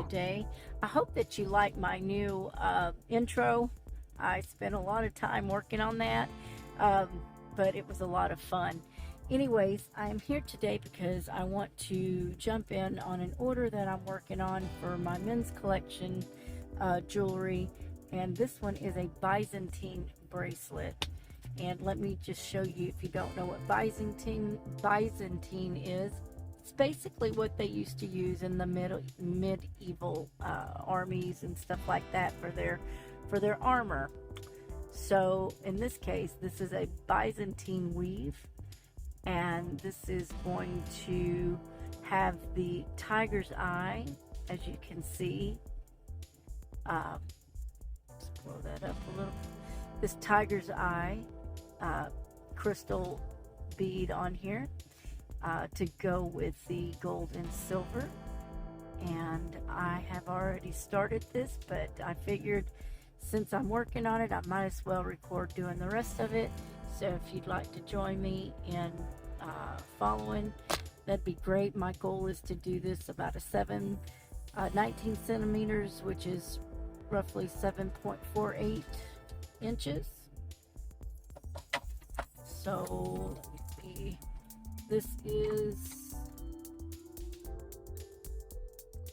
Today. I hope that you like my new intro. I spent a lot of time working on that, but it was a lot of fun. Anyways, I am here today because I want to jump in on an order that I'm working on for my men's collection jewelry, and this one is a Byzantine bracelet. And let me just show you, if you don't know what Byzantine is. It's basically what they used to use in the medieval armies and stuff like that for their armor. So in this case, this is a Byzantine weave, and this is going to have the tiger's eye, as you can see. Just blow that up a little. This tiger's eye crystal bead on here. To go with the gold and silver, and I have already started this, but I figured since I'm working on it, I might as well record doing the rest of it. So if you'd like to join me in following, that'd be great. My goal is to do this about a 19 centimeters, which is roughly 7.48 inches. So let me see. This is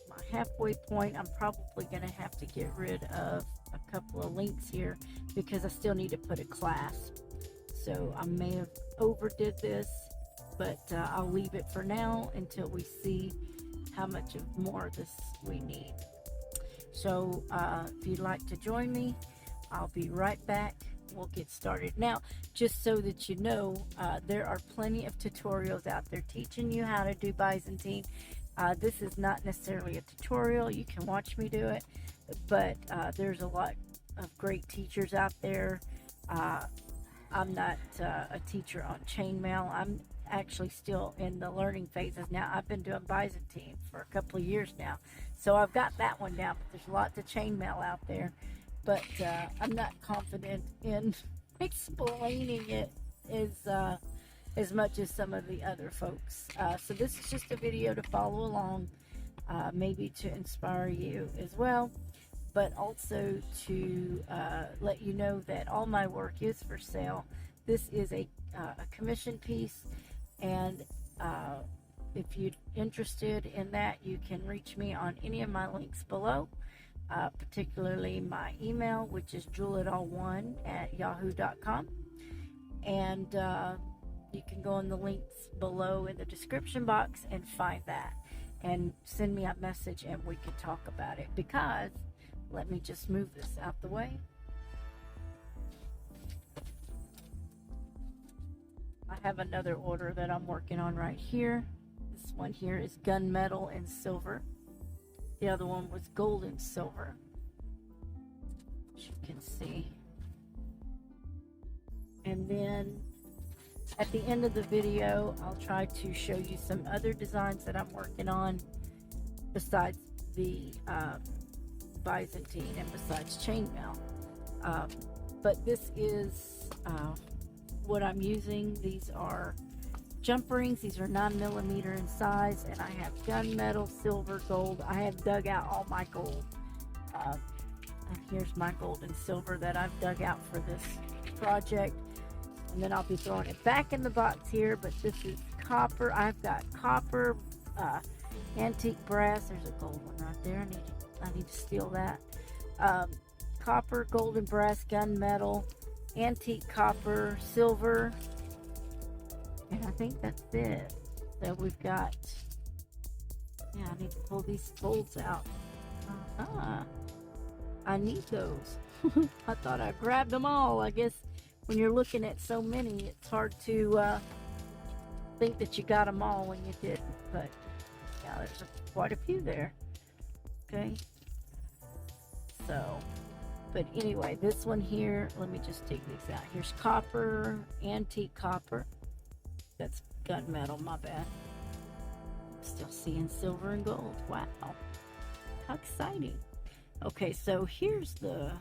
my halfway point. I'm probably going to have to get rid of a couple of links here because I still need to put a clasp. So I may have overdid this, but I'll leave it for now until we see how much of more of this we need. So if you'd like to join me, I'll be right back. We'll get started. Now, just so that you know, there are plenty of tutorials out there teaching you how to do Byzantine. This is not necessarily a tutorial. You can watch me do it, but there's a lot of great teachers out there. I'm not a teacher on chainmail. I'm actually still in the learning phases now. I've been doing Byzantine for a couple of years now, so I've got that one down, but there's lots of chainmail out there. But I'm not confident in explaining it as much as some of the other folks. So this is just a video to follow along, maybe to inspire you as well, but also to let you know that all my work is for sale. This is a commission piece, and if you're interested in that, you can reach me on any of my links below. Particularly my email, which is jewelitall1@yahoo.com, and you can go in the links below in the description box and find that, and send me a message and we can talk about it. Because let me just move this out the way. I have another order that I'm working on right here. This one here is gunmetal and silver. The other one was gold and silver, as you can see. And then at the end of the video, I'll try to show you some other designs that I'm working on besides the Byzantine and besides chainmail. But this is what I'm using. These are jump rings. These are 9mm in size, and I have gunmetal, silver, gold. I have dug out all my gold, and here's my gold and silver that I've dug out for this project. And then I'll be throwing it back in the box here, but this is copper. I've got copper, antique brass. There's a gold one right there. I need to steal that. Copper, gold and brass, gunmetal, antique copper, silver, and I think that's it. So we've got, yeah, I need to pull these folds out. I need those. I thought I grabbed them all. I guess when you're looking at so many, it's hard to think that you got them all when you didn't. But yeah, there's quite a few there. Okay. So, but anyway, this one here, let me just take these out. Here's copper, antique copper. That's gunmetal, my bad. Still seeing silver and gold. Wow. How exciting. Okay, so here's the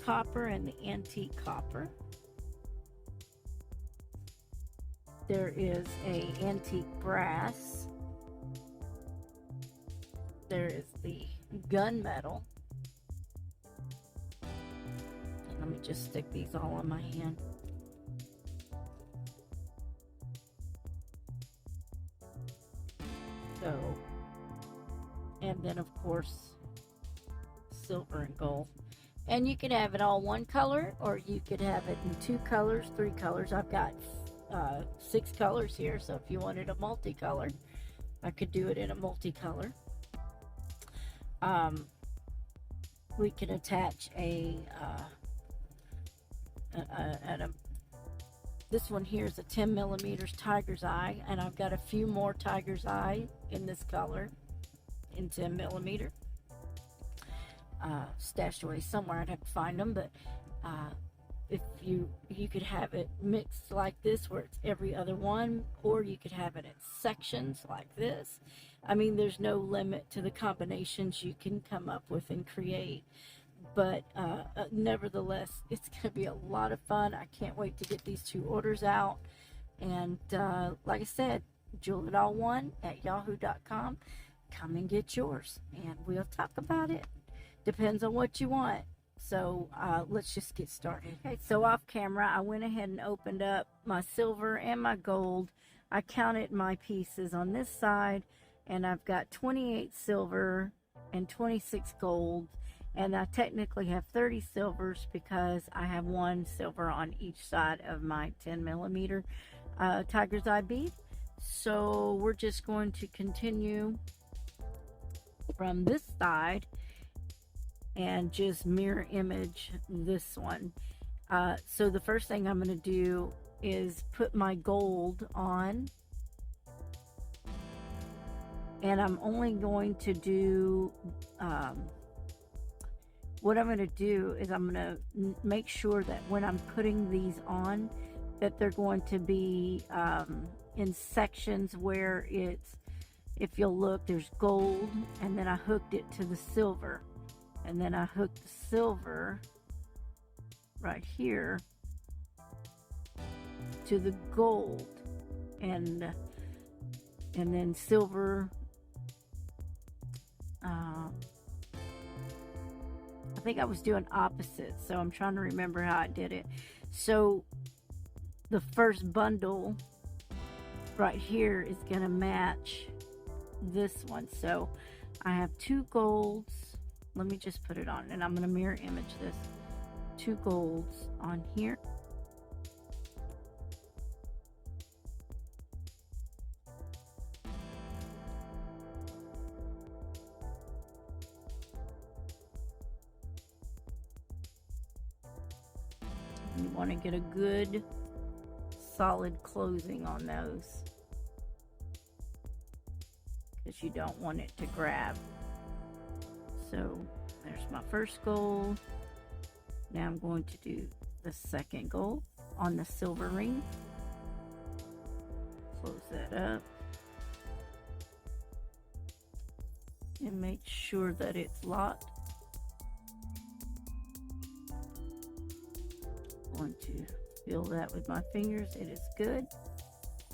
copper and the antique copper. There is a antique brass. There is the gunmetal. Let me just stick these all on my hand. So, and then of course, silver and gold. And you could have it all one color, or you could have it in 2 colors, 3 colors. I've got 6 colors here, so if you wanted a multicolor, I could do it in a multicolor. We can attach this one here is a 10 millimeters tiger's eye, and I've got a few more tiger's eye in this color in 10 millimeter. Stashed away somewhere, I'd have to find them, but if you could have it mixed like this where it's every other one, or you could have it in sections like this. I mean, there's no limit to the combinations you can come up with and create, but nevertheless, it's going to be a lot of fun. I can't wait to get these 2 orders out. And like I said, jewelitall1@yahoo.com. Come and get yours, and we'll talk about it. Depends on what you want. So let's just get started. Okay, so off camera, I went ahead and opened up my silver and my gold. I counted my pieces on this side, and I've got 28 silver and 26 gold. And I technically have 30 silvers because I have 1 silver on each side of my 10 millimeter tiger's eye bead. So we're just going to continue from this side and just mirror image this one. So the first thing I'm going to do is put my gold on, and I'm only going to do what I'm going to do is I'm going to make sure that when I'm putting these on, that they're going to be in sections where it's, if you'll look, there's gold, and then I hooked it to the silver, and then I hooked the silver right here to the gold, and then silver. I think I was doing opposite, so I'm trying to remember how I did it. So the first bundle right here is going to match this one. So I have 2 golds. Let me just put it on, and I'm going to mirror image this. 2 golds on here. You want to get a good solid closing on those, because you don't want it to grab. So there's my first gold. Now I'm going to do the second gold on the silver ring. Close that up and make sure that it's locked. Going to feel that with my fingers. It is good.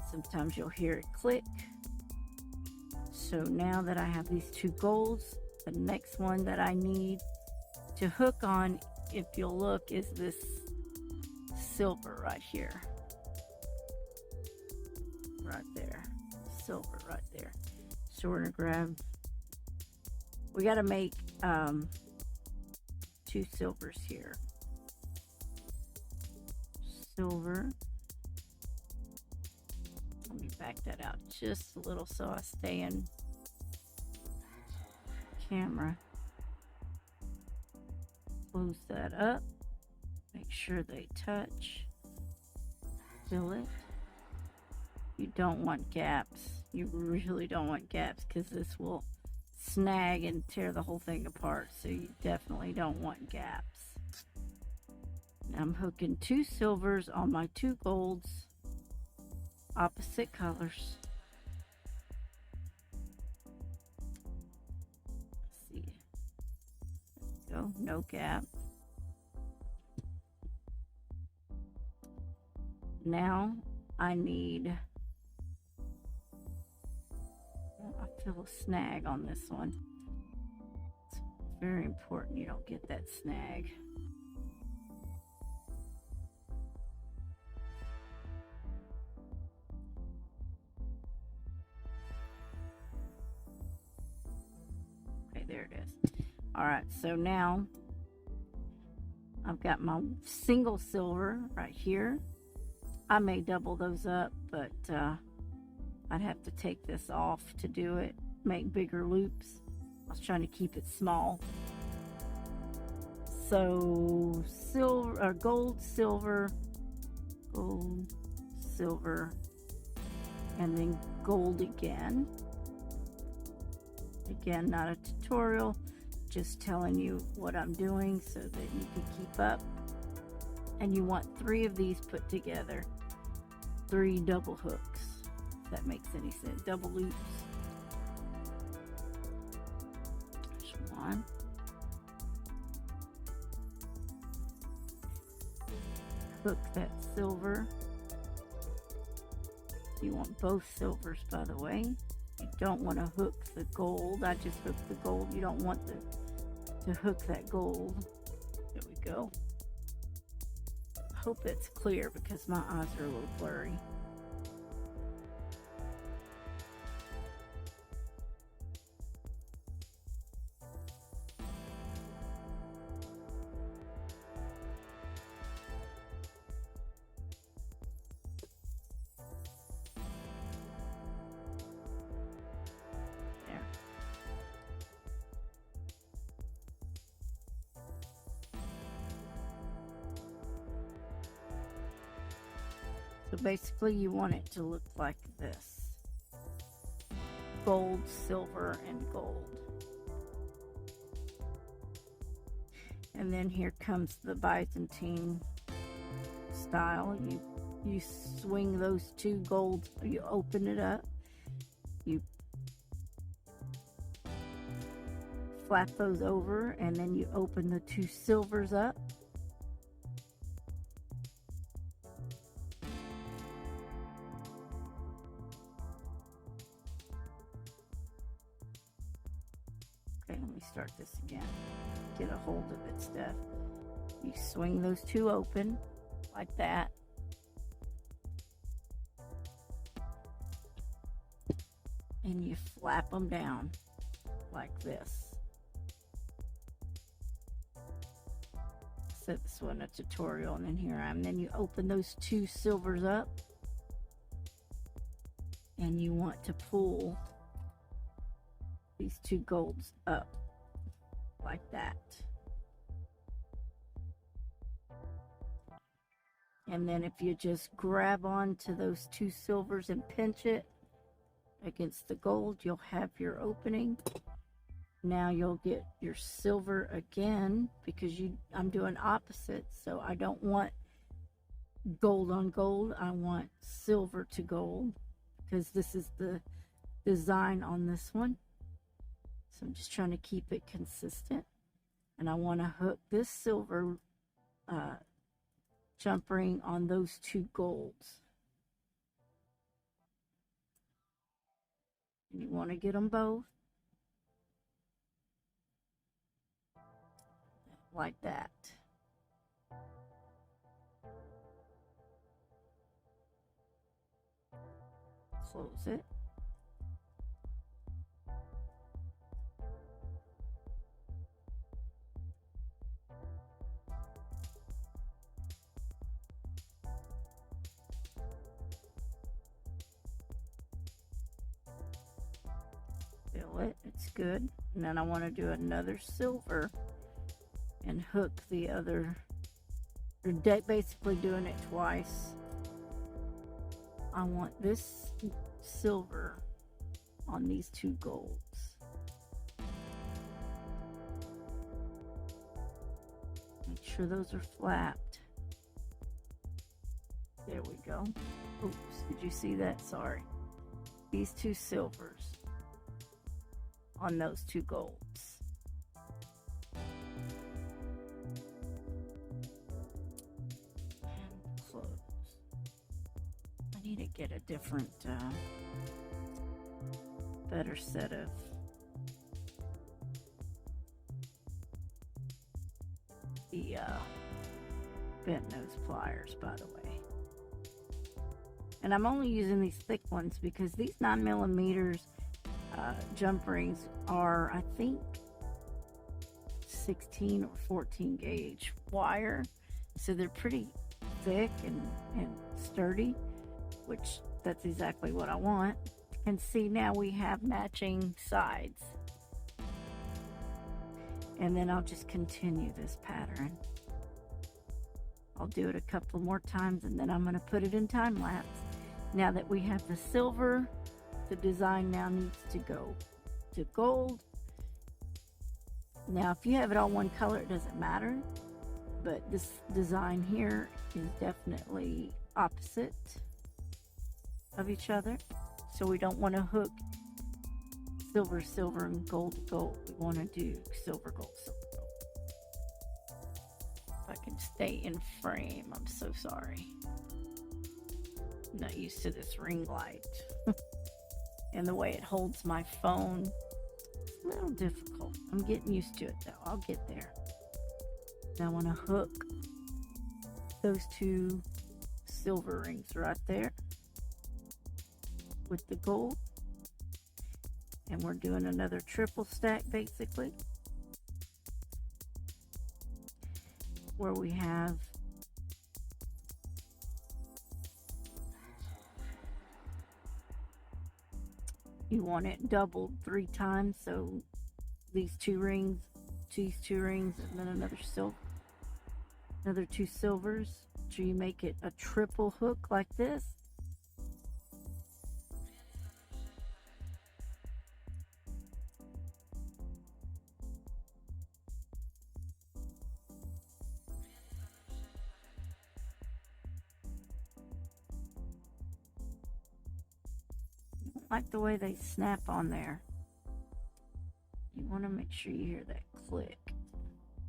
Sometimes you'll hear it click. So now that I have these 2 golds, the next one that I need to hook on, if you'll look, is this silver right here. Right there. Silver right there. So we're going to grab, we got to make 2 silvers here. Silver. Let me back that out just a little so I stay in camera. Close that up. Make sure they touch. Fill it. You don't want gaps. You really don't want gaps because this will snag and tear the whole thing apart. So you definitely don't want gaps. Now I'm hooking 2 silvers on my 2 golds, opposite colors. Let's see. There we go. No gap. Now I need, I feel a snag on this one. It's very important you don't get that snag. Okay, there it is. All right, so now I've got my single silver right here. I may double those up, but I'd have to take this off to do it, make bigger loops. I was trying to keep it small. So silver or gold, silver, and then gold again. Again, not a tutorial, just telling you what I'm doing so that you can keep up. And you want 3 of these put together, 3 double hooks, if that makes any sense, double loops. There's 1. Hook that silver. You want both silvers, by the way. You don't want to hook the gold. I just hooked the gold. You don't want to hook that gold. There we go. Hope it's clear because my eyes are a little blurry. There. So basically you want it to look like this. Gold, silver, and gold. And then here comes the Byzantine style. You swing those 2 golds, you open it up, you flap those over, and then you open the 2 silvers up. Okay, let me start this again. Get a hold of it, Steph. You swing those 2 open like that. And you flap them down like this. Set this one a tutorial, and then here I am. Then you open those 2 silvers up, and you want to pull these 2 golds up like that. And then if you just grab onto those 2 silvers and pinch it against the gold, you'll have your opening. Now you'll get your silver again because I'm doing opposite, so I don't want gold on gold. I want silver to gold because this is the design on this one. So I'm just trying to keep it consistent. And I want to hook this silver jump ring on those 2 golds. And you want to get them both like that. Close it. it. It's good. And then I want to do another silver and hook the other, or basically doing it twice. I want this silver on these two golds. Make sure those are flapped. There we go. Oops, did you see that? Sorry. These two silvers on those two golds. And close. I need to get a different, better set of the bent nose pliers, by the way. And I'm only using these thick ones because these 9mm jump rings are, I think, 16 or 14 gauge wire, so they're pretty thick and sturdy, which that's exactly what I want. And see, now we have matching sides. And then I'll just continue this pattern. I'll do it a couple more times and then I'm going to put it in time lapse. Now that we have the silver, the design now needs to go to gold. Now if you have it all one color, it doesn't matter, but this design here is definitely opposite of each other, so we don't want to hook silver, silver, and gold, gold. We want to do silver, gold, silver, gold. If I can stay in frame, I'm so sorry. I'm not used to this ring light and the way it holds my phone. It's a little difficult. I'm getting used to it though. I'll get there. Now I want to hook those two silver rings right there with the gold, and we're doing another triple stack basically, where we have you want it doubled 3 times, so these two rings, and then another silver, another 2 silvers, so you make it a triple hook like this. Like the way they snap on there. You want to make sure you hear that click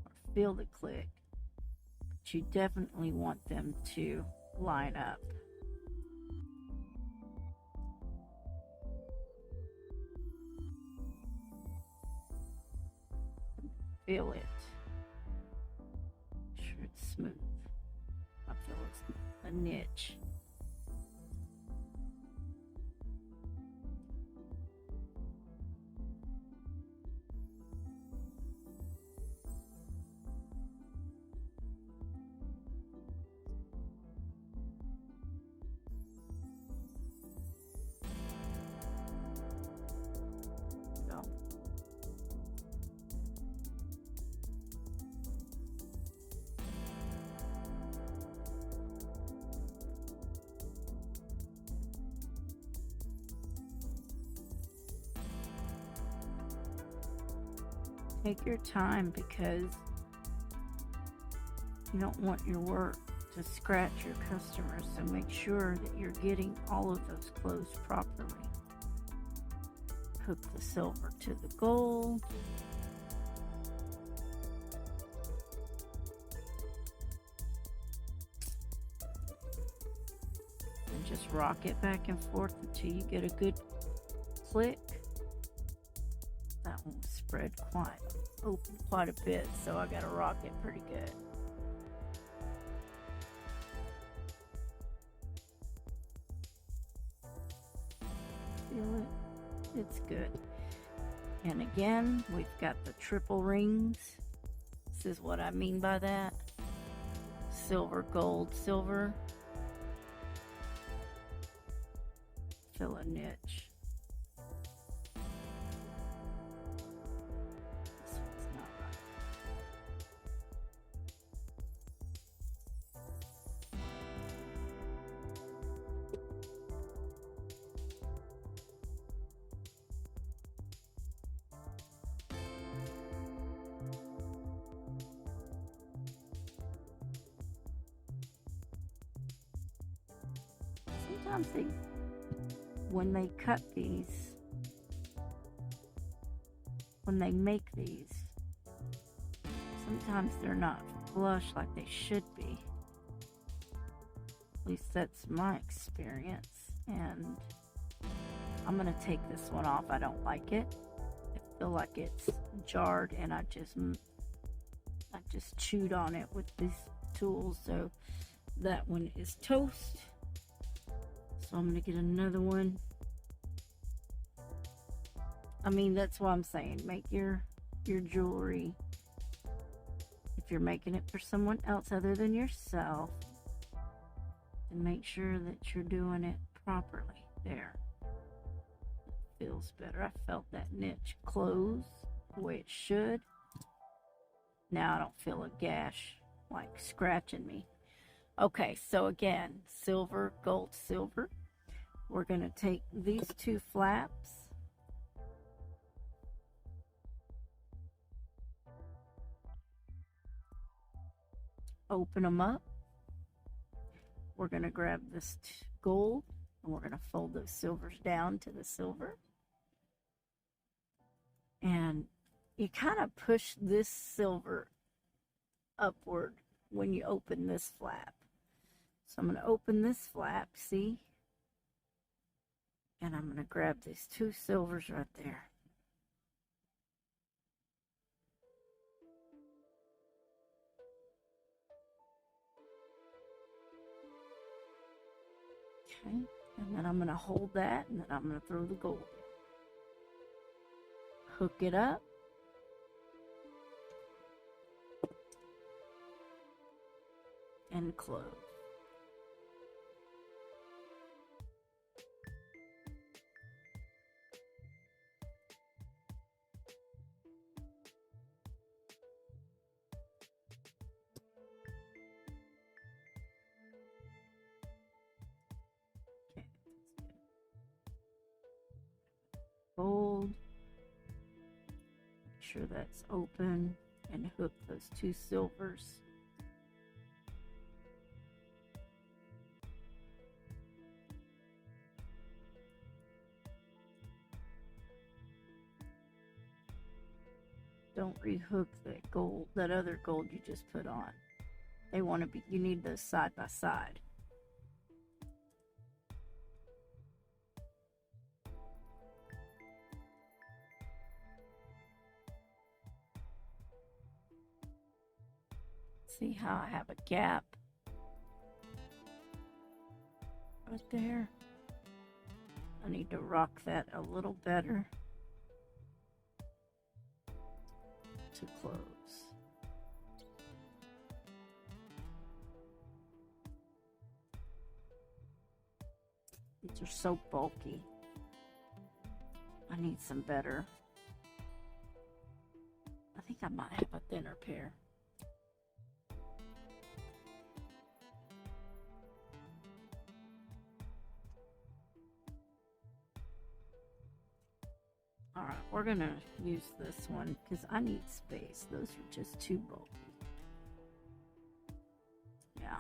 or feel the click, but you definitely want them to line up. Feel it. Make sure it's smooth. I feel it's a niche. Take your time because you don't want your work to scratch your customers, so make sure that you're getting all of those closed properly. Hook the silver to the gold. And just rock it back and forth until you get a good click. That one was spread open quite a bit, so I gotta rock it pretty good. Feel it? It's good. And again, we've got the triple rings. This is what I mean by that. Silver, gold, silver. Fill a niche. sometimes when they cut these, when they make these, sometimes they're not flush like they should be. At least that's my experience. And I'm gonna take this one off. I don't like it. I feel like it's jarred, and I just chewed on it with these tools. So that one is toast. So I'm gonna get another one. I mean, that's what I'm saying. Make your jewelry, if you're making it for someone else other than yourself, and make sure that you're doing it properly. There. It feels better. I felt that niche close the way it should. Now I don't feel a gash like scratching me. Okay, so again, silver, gold, silver. We're going to take these two flaps, open them up. We're going to grab this gold, and we're going to fold those silvers down to the silver. And you kind of push this silver upward when you open this flap. So I'm going to open this flap, see? And I'm going to grab these two silvers right there. Okay, and then I'm going to hold that, and then I'm going to throw the gold in. Hook it up. And close. Okay, fold. Make sure that's open, and hook those two silvers. Don't rehook that gold, that other gold you just put on. They want to be, you need those side by side. See how I have a gap right there? I need to rock that a little better to close. These are so bulky. I need some better. I think I might have a thinner pair. Alright, we're gonna use this one because I need space. Those are just too bulky. Yeah.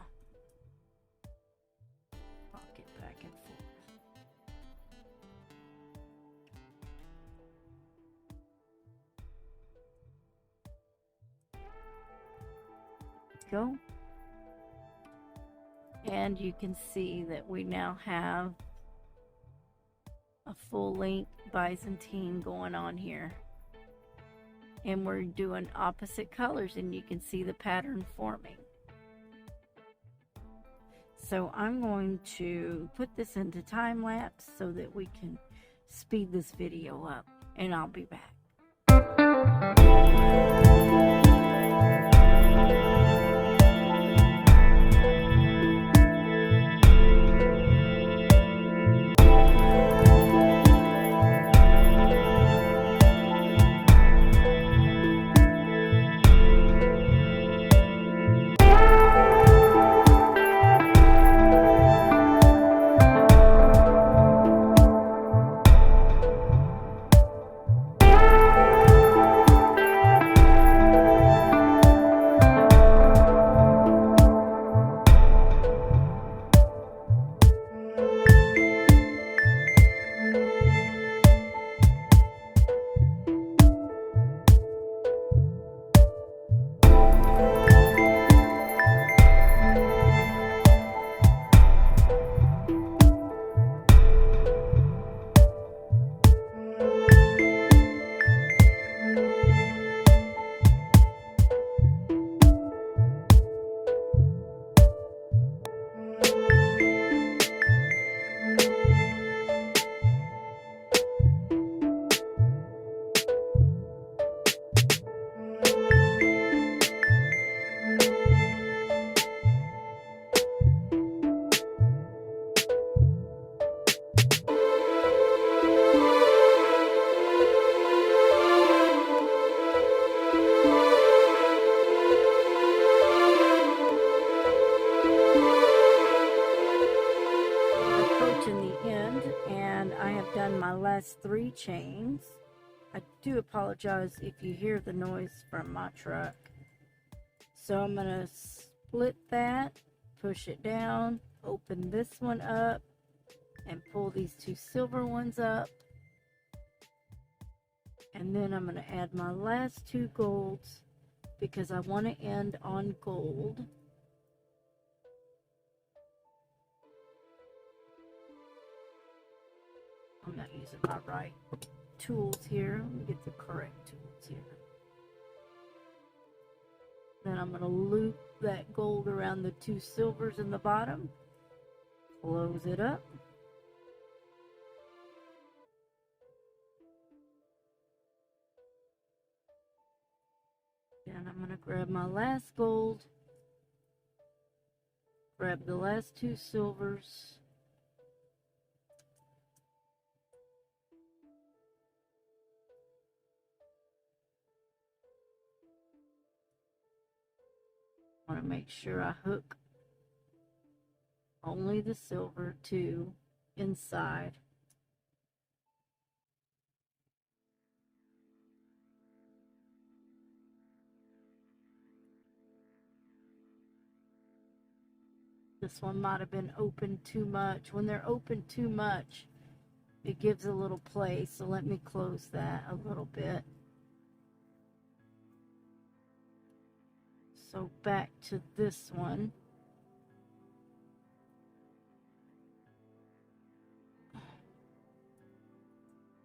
Rock it back and forth. Go. And you can see that we now have a full length Byzantine going on here, and we're doing opposite colors, and you can see the pattern forming. So I'm going to put this into time lapse so that we can speed this video up, and I'll be back. done my last 3 chains. I do apologize if you hear the noise from my truck. So I'm going to split that, push it down, open this one up, and pull these 2 silver ones up. And then I'm going to add my last 2 golds because I want to end on gold. I'm not using my right tools here. Let me get the correct tools here. Then I'm going to loop that gold around the 2 silvers in the bottom. Close it up. Then I'm going to grab my last gold. Grab the last 2 silvers. I want to make sure I hook only the silver to inside. This one might have been open too much. When they're open too much, it gives a little play. So let me close that a little bit. So back to this one.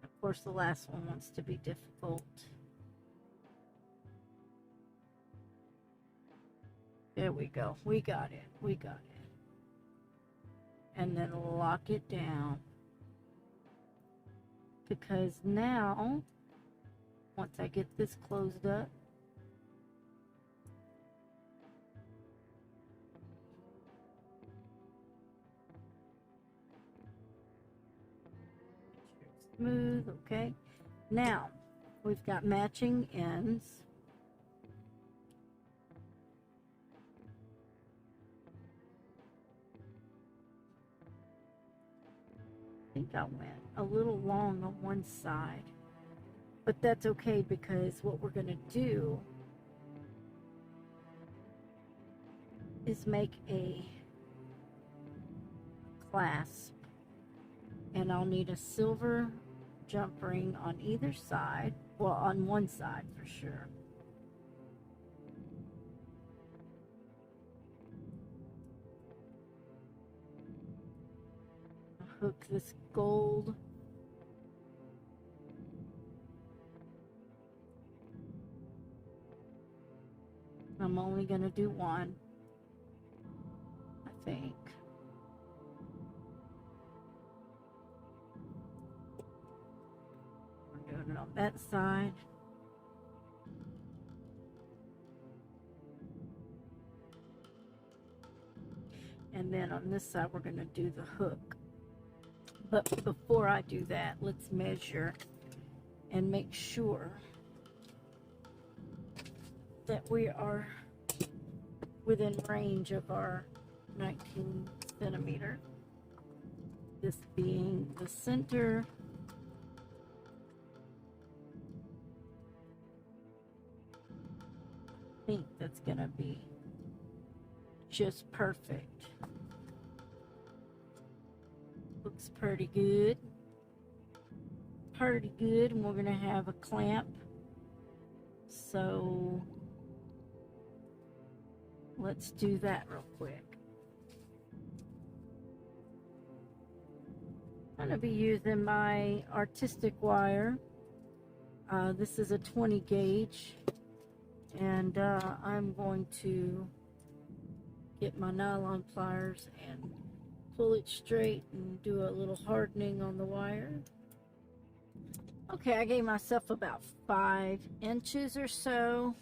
Of course, the last one wants to be difficult. There we go. We got it. We got it. And then lock it down. Because now, once I get this closed up, smooth, okay. Now, we've got matching ends. I think I went a little long on one side, but that's okay because what we're going to do is make a clasp, and I'll need a silver jump ring on either side, well, on one side for sure. Hook this gold. I'm only going to do one, I think. We're doing it on that side. And then on this side, we're going to do the hook. But before I do that, let's measure and make sure that we are within range of our 19 centimeter. This being the center. I think that's gonna be just perfect. Looks pretty good. Pretty good. And we're gonna have a clamp. So let's do that real quick. I'm going to be using my artistic wire. This is a 20 gauge. And I'm going to get my nylon pliers and pull it straight and do a little hardening on the wire. Okay, I gave myself about 5 inches or so.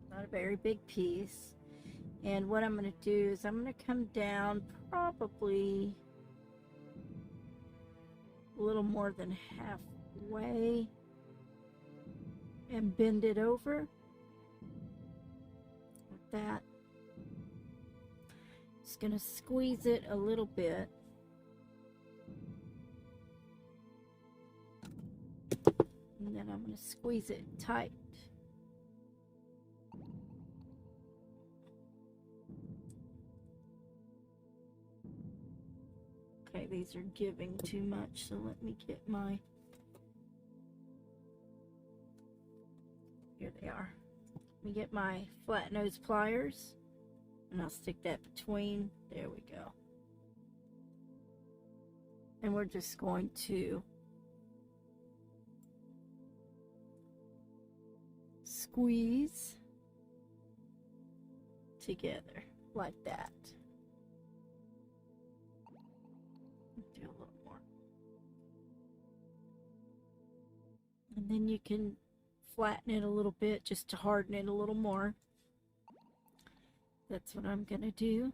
Not a very big piece. And what I'm going to do is I'm going to come down probably a little more than halfway and bend it over like that. Just going to squeeze it a little bit. And then I'm going to squeeze it tight. Okay, these are giving too much, so let me get my, here they are. Let me get my flat nose pliers, and I'll stick that between. There we go. And we're just going to squeeze together like that. Do a little more. And then you can flatten it a little bit just to harden it a little more. That's what I'm gonna do.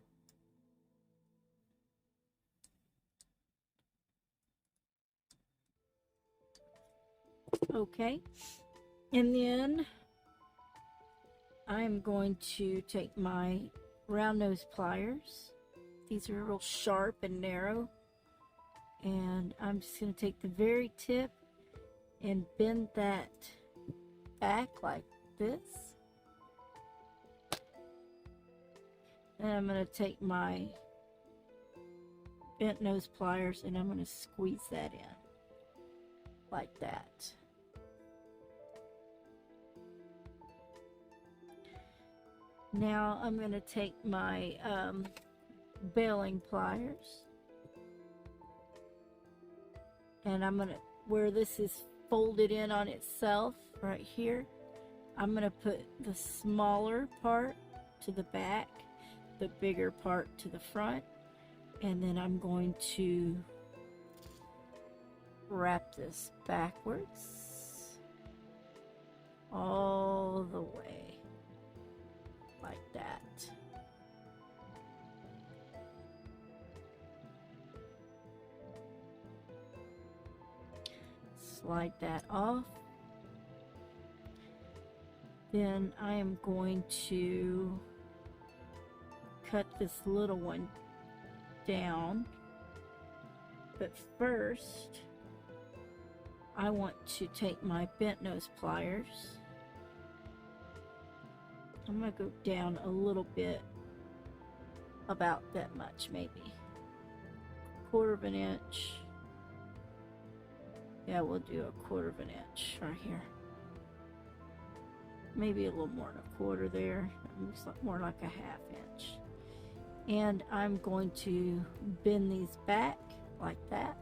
Okay, and then I'm going to take my round nose pliers. These are real sharp and narrow, and I'm just going to take the very tip and bend that back like this. And I'm going to take my bent nose pliers and I'm going to squeeze that in like that. Now I'm going to take my baling pliers, and I'm going to, where this is folded in on itself right here, I'm going to put the smaller part to the back, the bigger part to the front, and then I'm going to wrap this backwards all the way like that. Slide that off. Then I am going to cut this little one down, but first I want to take my bent nose pliers. I'm going to go down a little bit, about that much, maybe 1/4 of an inch. Yeah, we'll do 1/4 of an inch right here. Maybe a little more than 1/4 there. It looks like more like 1/2 inch. And I'm going to bend these back like that.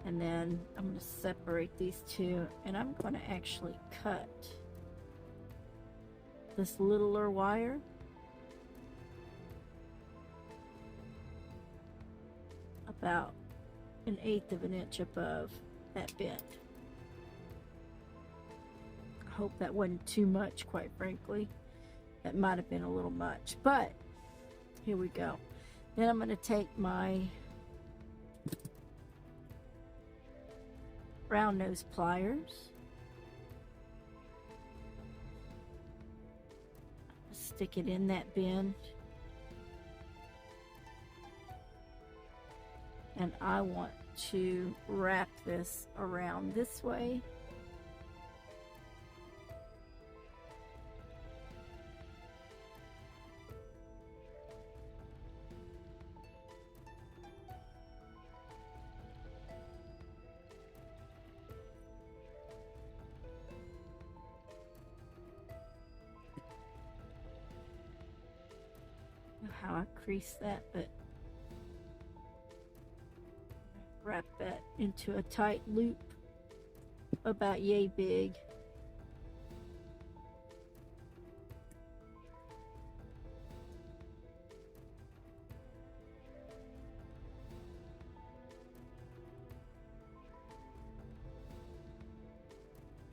And then I'm going to separate these two, and I'm going to actually cut this littler wire about 1/8 of an inch above that bend. I hope that wasn't too much, quite frankly. That might have been a little much, but here we go. Then I'm going to take my round nose pliers, stick it in that bend, and I want to wrap this around this way. How I crease that, but wrap that into a tight loop about yay big.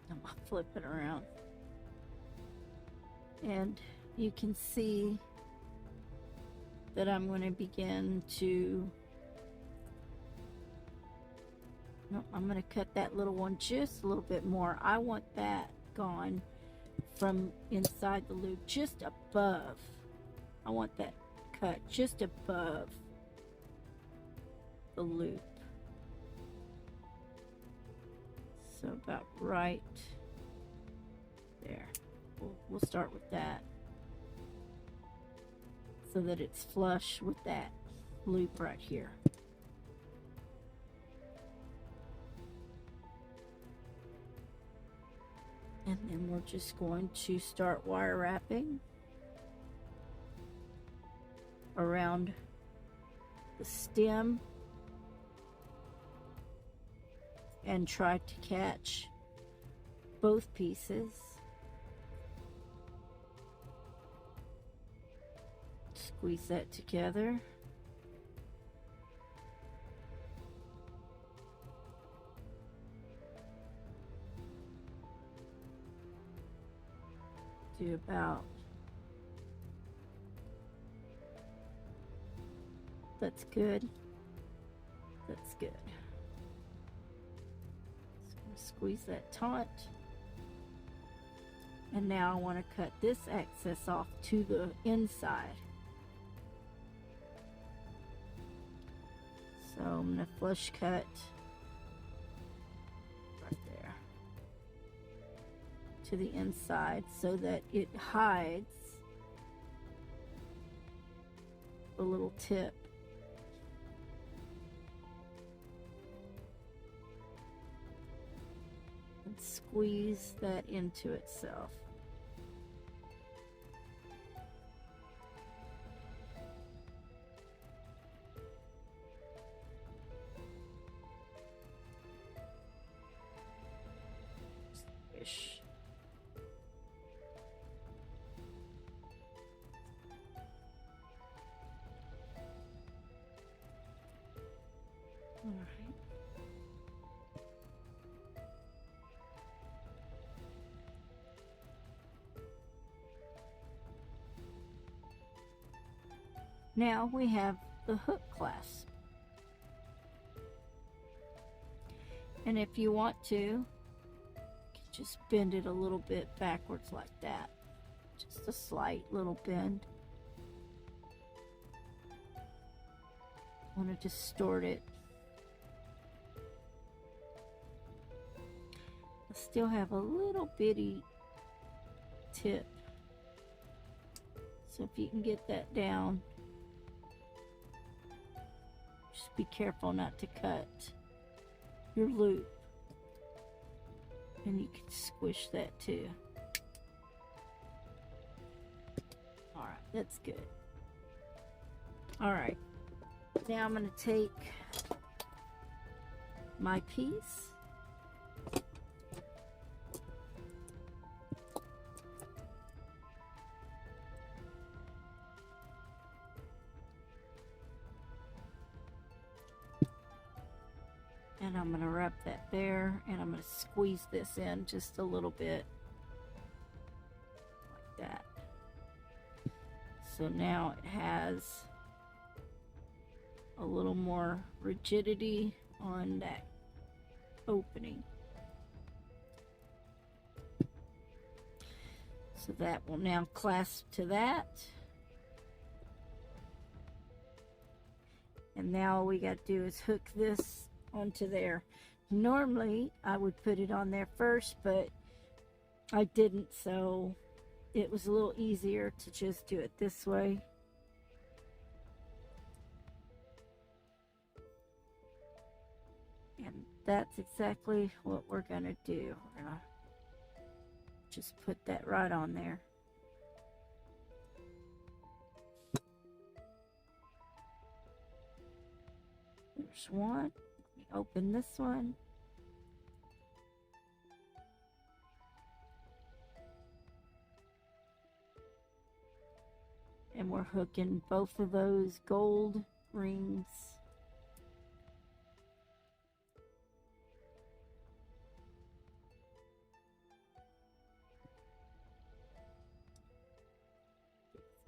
I'm gonna flip it around, and you can see that I'm going to begin to, no, I'm going to cut that little one just a little bit more. I want that gone from inside the loop, just above. I want that cut just above the loop. about right there. We'll start with that so that it's flush with that loop right here. And then we're just going to start wire wrapping around the stem and try to catch both pieces. Squeeze that together. Do about, that's good. That's good. Just gonna squeeze that taut. And now I want to cut this excess off to the inside. So I'm going to flush cut right there to the inside so that it hides the little tip. And squeeze that into itself. All right. Now we have the hook clasp. And if you want to, you can just bend it a little bit backwards like that. Just a slight little bend. Want to distort it. I still have a little bitty tip. So if you can get that down, just be careful not to cut your loop. And you can squish that too. Alright, that's good. Alright, now I'm going to take my piece. And I'm going to wrap that there, and I'm going to squeeze this in just a little bit, like that. So now it has a little more rigidity on that opening. So that will now clasp to that. And now all we got to do is hook this onto there. Normally I would put it on there first, but I didn't, so it was a little easier to just do it this way. And that's exactly what we're gonna do. We're gonna just put that right on there. There's one. Open this one. And we're hooking both of those gold rings.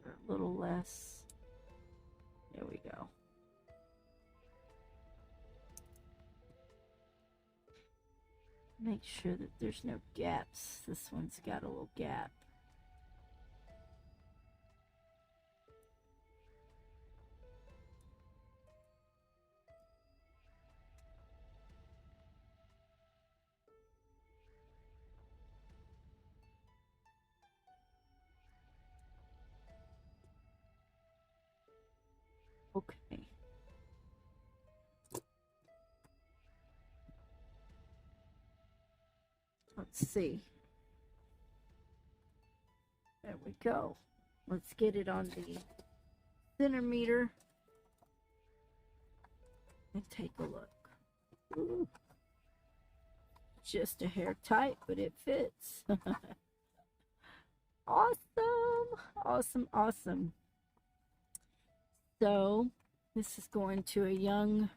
They're a little less. There we go. Make sure that there's no gaps. This one's got a little gap. Let's see. There we go. Let's get it on the centimeter and take a look. Ooh. Just a hair tight, but it fits. Awesome, awesome, awesome. So this is going to a young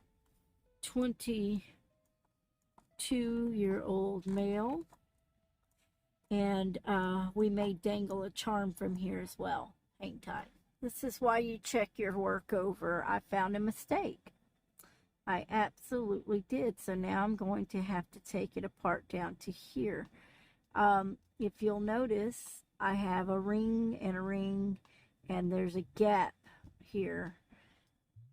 22-year-old male, and we may dangle a charm from here as well. Hang tight. This is why you check your work over. I found a mistake. I absolutely did. So now I'm going to have to take it apart down to here. If you'll notice, I have a ring, and there's a gap here.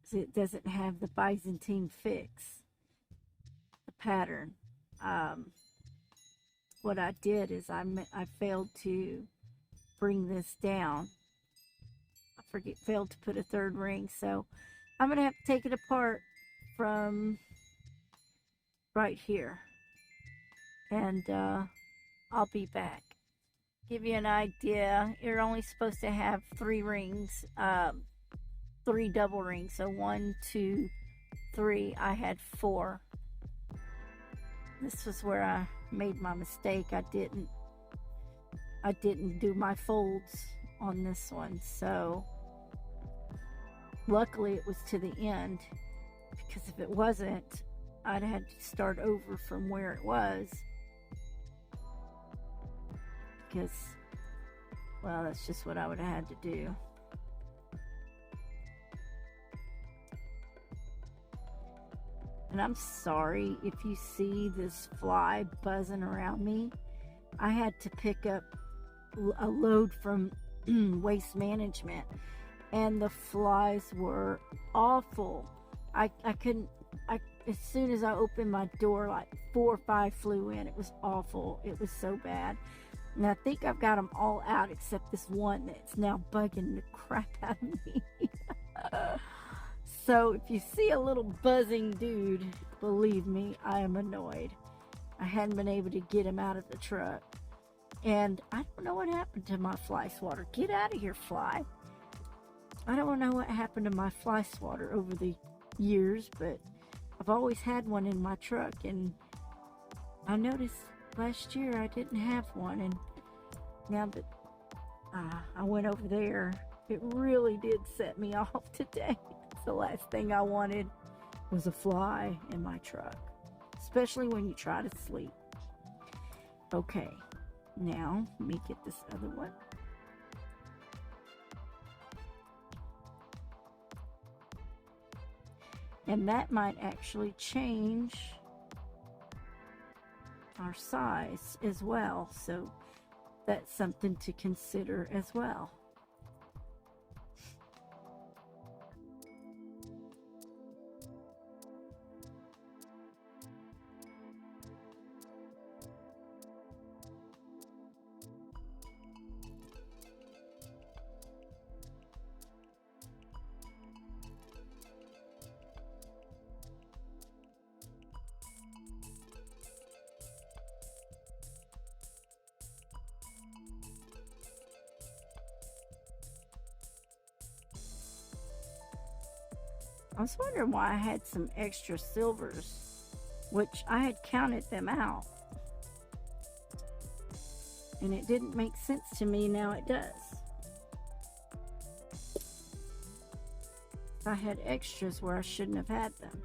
So it doesn't have the Byzantine fix, the pattern. What I did is I failed to bring this down. Failed to put a third ring. So I'm going to have to take it apart from right here. And I'll be back. Give you an idea, you're only supposed to have 3 rings, 3 double rings. So 1, 2, 3. I had 4. This was where I made my mistake. I didn't do my folds on this one. So luckily it was to the end, because if it wasn't, I'd had to start over from where it was. Because, well, that's just what I would have had to do. And I'm sorry if you see this fly buzzing around me. I had to pick up a load from Waste Management, and the flies were awful. I couldn't, as soon as I opened my door, like 4 or 5 flew in. It was awful. It was so bad. And I think I've got them all out except this one that's now bugging the crap out of me. So if you see a little buzzing dude, believe me, I am annoyed. I hadn't been able to get him out of the truck. And I don't know what happened to my fly swatter. Get out of here, fly. I don't know what happened to my fly swatter over the years, but I've always had one in my truck, and I noticed last year I didn't have one, and now that I went over there, it really did set me off today. The last thing I wanted was a fly in my truck, especially when you try to sleep. Okay, now let me get this other one. And that might actually change our size as well, so that's something to consider as well. I was wondering why I had some extra silvers, which I had counted them out. And it didn't make sense to me. Now it does. I had extras where I shouldn't have had them.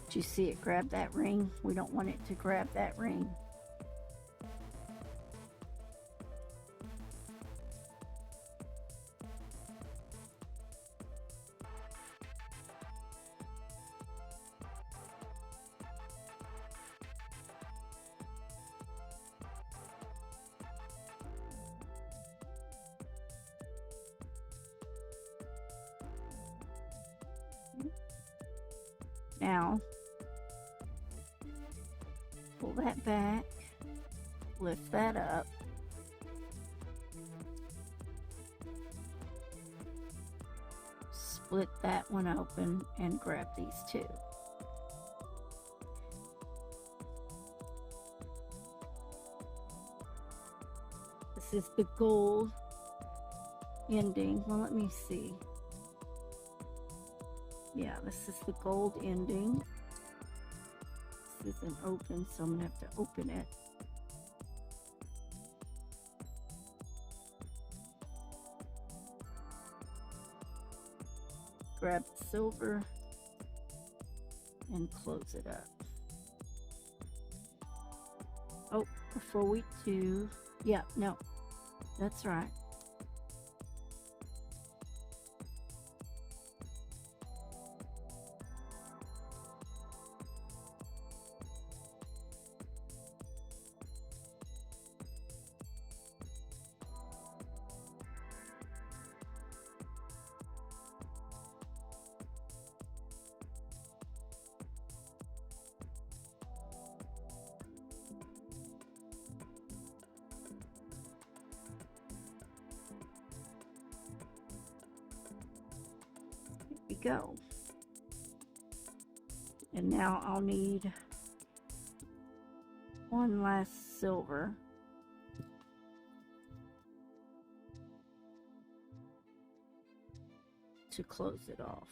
Did you see it grab that ring? We don't want it to grab that ring. Now, pull that back, lift that up, split that one open, and grab these two. This is the gold ending. Well, let me see. Yeah, this is the gold ending. This isn't open, so I'm gonna have to open it. Grab the silver and close it up. Oh, before we do, yeah, no, that's right. Go. And now I'll need one last silver. To close it off.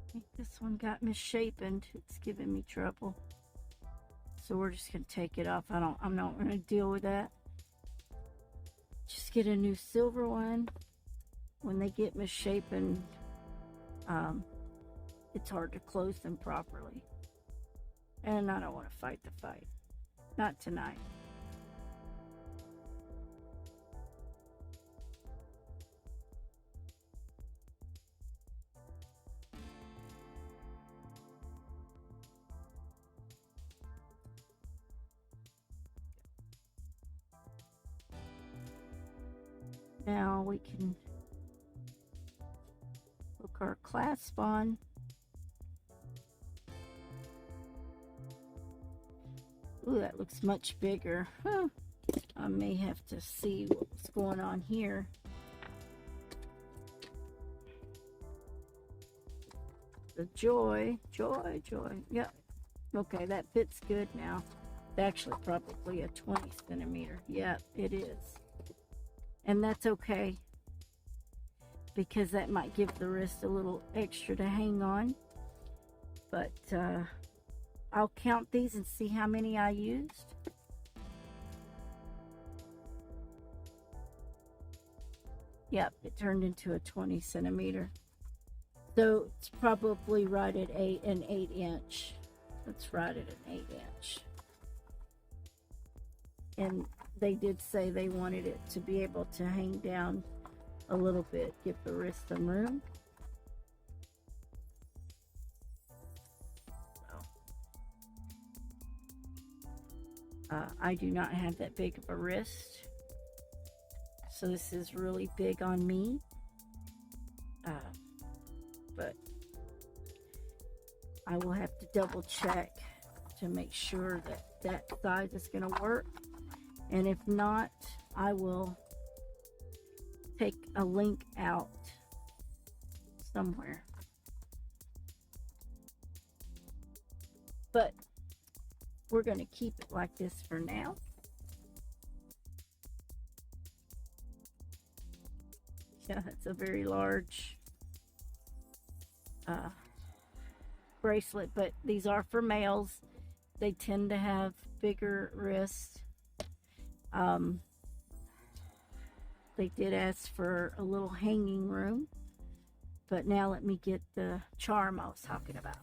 I think this one got misshapen. It's giving me trouble. So we're just gonna take it off. I'm not gonna deal with that. Just get a new silver one. When they get misshapen, it's hard to close them properly. And I don't want to fight the fight. Not tonight. Now we can hook our clasp on. Ooh, that looks much bigger. Huh. I may have to see what's going on here. The joy. Yep. Okay, that fits good now. It's actually probably a 20 centimeter. Yep, it is. And that's okay, because that might give the wrist a little extra to hang on. But I'll count these and see how many I used. Yep, it turned into a 20 centimeter. So it's probably right at an 8 inch. Let's write it an 8 inch. And they did say they wanted it to be able to hang down a little bit, give the wrist some room. I do not have that big of a wrist, so this is really big on me. But I will have to double check to make sure that that size is going to work. And if not, I will take a link out somewhere. But we're going to keep it like this for now. Yeah, it's a very large bracelet, but these are for males. They tend to have bigger wrists. They did ask for a little hanging room, but now let me get the charm I was talking about.